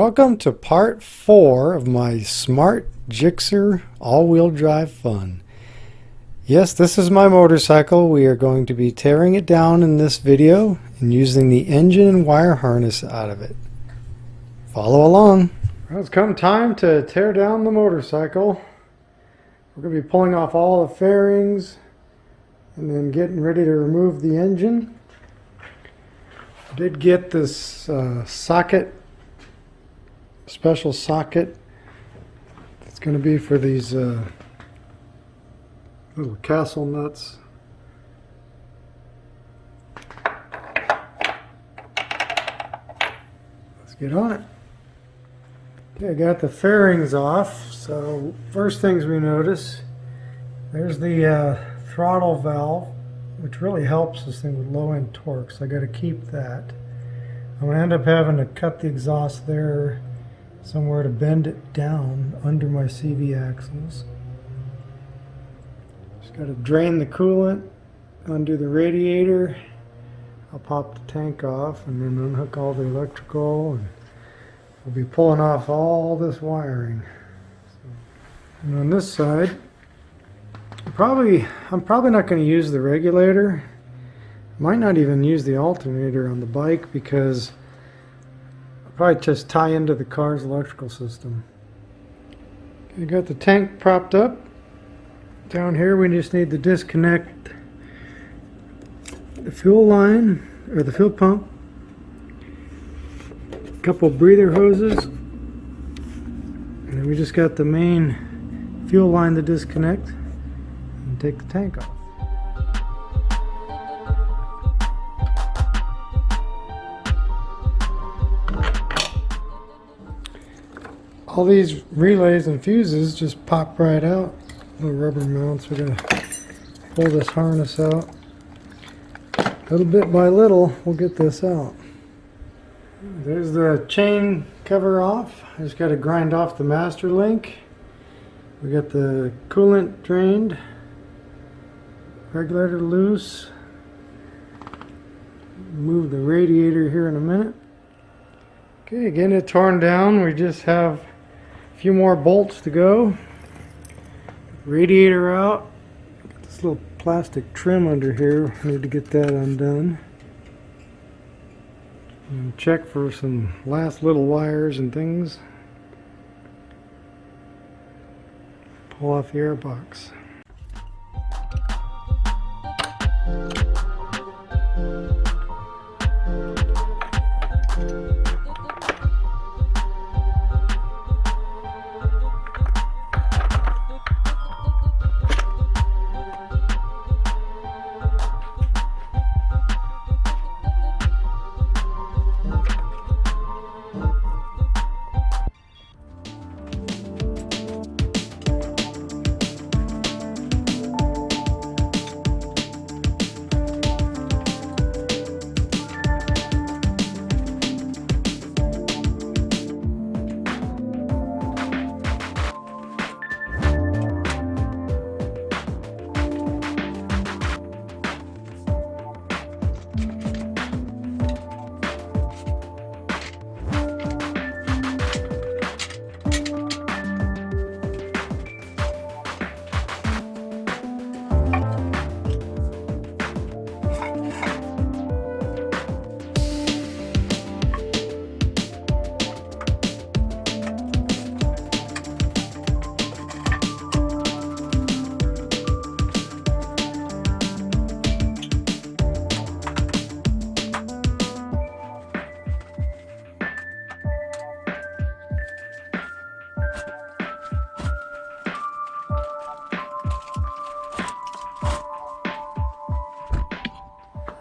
Welcome to part 4 of my smart GSXR all-wheel drive fun. Yes, this is my motorcycle. We are going to be tearing it down in this video and using the engine and wire harness out of it. Follow along. Well, it's come time to tear down the motorcycle. We're going to be pulling off all the fairings and then getting ready to remove the engine. I did get this special socket. It's going to be for these little castle nuts. Let's get on it. Okay, I got the fairings off. So first things we notice, there's the throttle valve, which really helps this thing with low end torque, so I got to keep that. I'm going to end up having to cut the exhaust there somewhere to bend it down under my CV axles. Just got to drain the coolant, undo the radiator. I'll pop the tank off and then unhook all the electrical, and we'll be pulling off all this wiring. And on this side, I'm probably not going to use the regulator. Might not even use the alternator on the bike because I'll probably just tie into the car's electrical system. Okay, got the tank propped up. Down here we just need to disconnect the fuel line, or the fuel pump, a couple breather hoses, and then we just got the main fuel line to disconnect and take the tank off. All these relays and fuses just pop right out. Little rubber mounts. We're going to pull this harness out. Little bit by little, we'll get this out. There's the chain cover off. I just got to grind off the master link. We got the coolant drained. Regulator loose. Move the radiator here in a minute. Okay, getting it torn down. We just have a few more bolts to go. Radiator out. Got this little plastic trim under here. Need to get that undone. And check for some last little wires and things. Pull off the air box.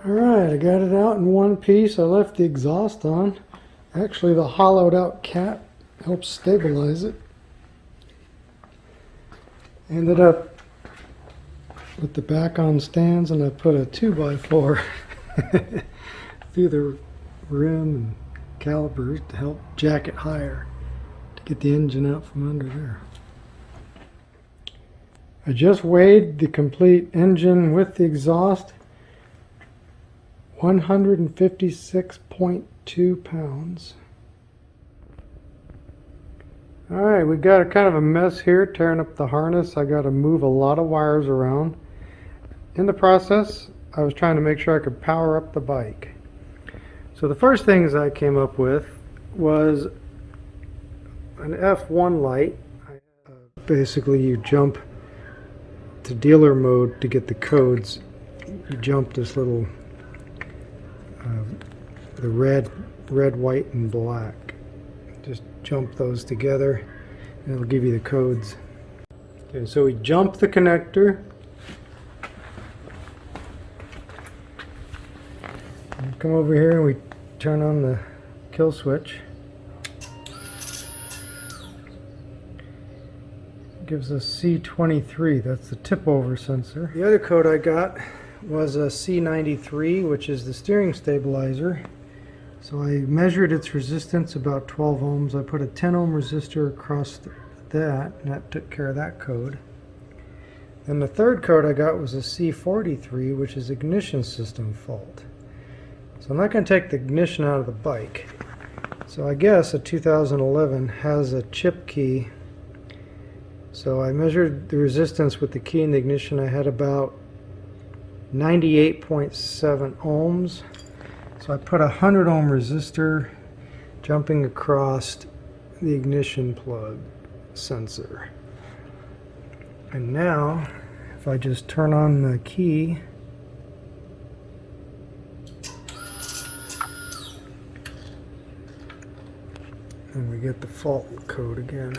Alright, I got it out in one piece. I left the exhaust on. Actually, the hollowed out cap helps stabilize it. Ended up with the back on stands, and I put a 2x4 through the rim and calipers to help jack it higher to get the engine out from under there. I just weighed the complete engine with the exhaust. 156.2 pounds. Alright, we got a kind of a mess here tearing up the harness. I got to move a lot of wires around. In the process, I was trying to make sure I could power up the bike. So the first things I came up with was an F1 light. Basically, you jump to dealer mode to get the codes. You jump this little, the red, white, and black. Just jump those together and it'll give you the codes. Okay, so we jump the connector. And come over here and we turn on the kill switch. It gives us C23, that's the tip over sensor. The other code I got was a C93, which is the steering stabilizer. So I measured its resistance, about 12 ohms. I put a 10 ohm resistor across that, and that took care of that code. And the third code I got was a C43, which is ignition system fault. So I'm not going to take the ignition out of the bike. So I guess a 2011 has a chip key. So I measured the resistance with the key in the ignition. I had about 98.7 ohms. So I put a 100 ohm resistor jumping across the ignition plug sensor. And now, if I just turn on the key, and we get the fault code again.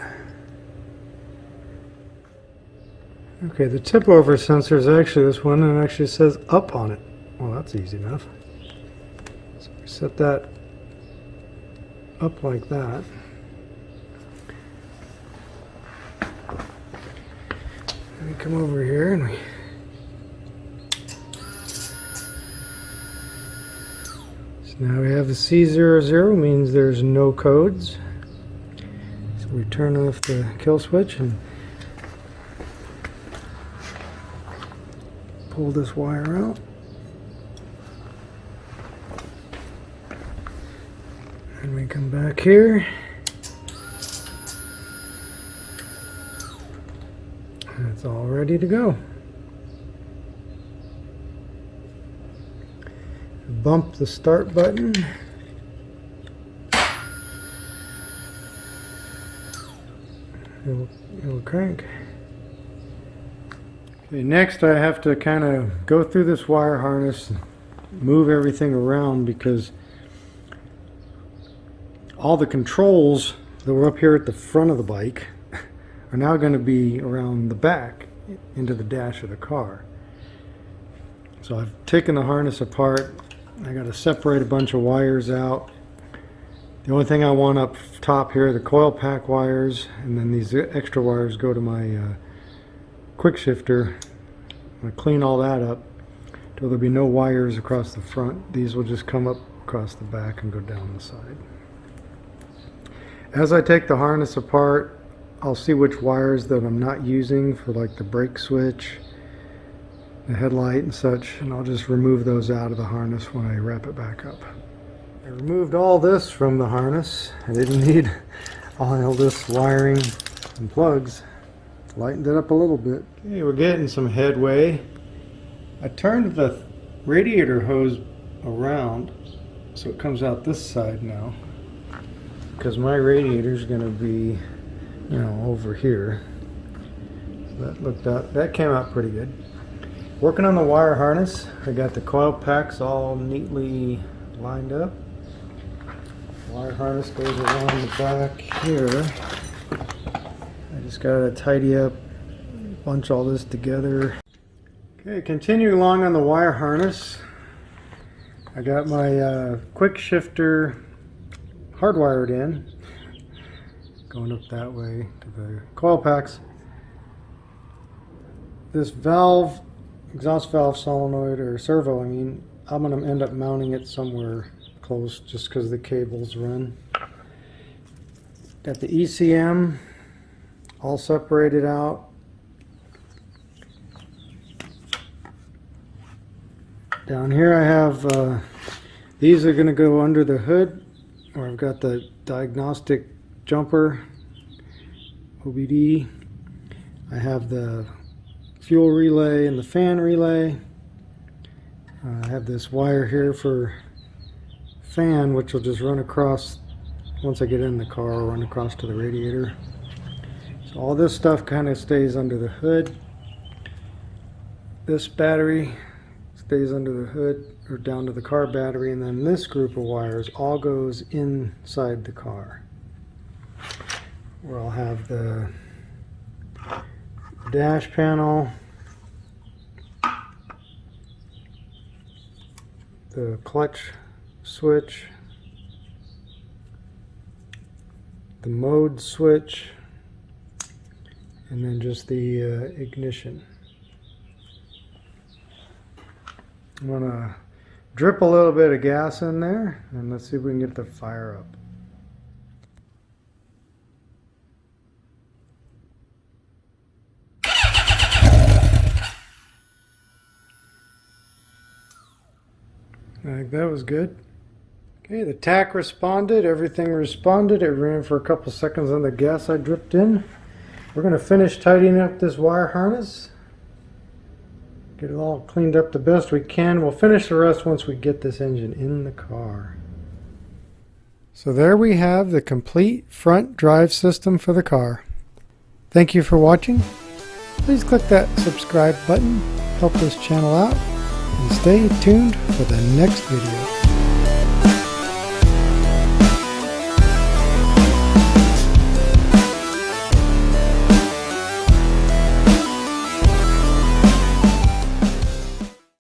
Okay, the tip over sensor is actually this one, and it actually says up on it. Well, that's easy enough. So we set that up like that. And we come over here and we so now we have the C00, means there's no codes. So we turn off the kill switch and pull this wire out. And we come back here. And it's all ready to go. Bump the start button. It'll crank. Okay, next I have to kind of go through this wire harness, move everything around, because all the controls that were up here at the front of the bike are now going to be around the back into the dash of the car. So I've taken the harness apart. I got to separate a bunch of wires out. The only thing I want up top here are the coil pack wires, and then these extra wires go to my quick shifter. I'm going to clean all that up until there'll be no wires across the front. These will just come up across the back and go down the side. As I take the harness apart, I'll see which wires that I'm not using for, like the brake switch, the headlight and such, and I'll just remove those out of the harness when I wrap it back up. I removed all this from the harness. I didn't need all this wiring and plugs. Lightened it up a little bit. Okay, we're getting some headway. I turned the radiator hose around so it comes out this side now, because my radiator is going to be, you know, over here. So that came out pretty good. Working on the wire harness, I got the coil packs all neatly lined up. Wire harness goes around the back here. I just gotta tidy up, bunch all this together. Okay, continuing along on the wire harness, I got my quick shifter hardwired in, going up that way to the coil packs. This valve, exhaust valve solenoid, or servo, I mean, I'm going to end up mounting it somewhere close just because the cables run. Got the ECM all separated out. Down here I have, these are going to go under the hood, where I've got the diagnostic jumper. AWD. I have the fuel relay and the fan relay. I have this wire here for fan, which will just run across, once I get in the car, I'll run across to the radiator. So all this stuff kind of stays under the hood. This battery stays under the hood or down to the car battery, and then this group of wires all goes inside the car, where I'll have the dash panel, the clutch switch, the mode switch, and then just the ignition. I'm going to drip a little bit of gas in there, and let's see if we can get the fire up. I think that was good. Okay, the tack responded, everything responded. It ran for a couple seconds on the gas I dripped in. We're going to finish tidying up this wire harness. Get it all cleaned up the best we can. We'll finish the rest once we get this engine in the car. So there we have the complete front drive system for the car. Thank you for watching. Please click that subscribe button, help this channel out, and stay tuned for the next video.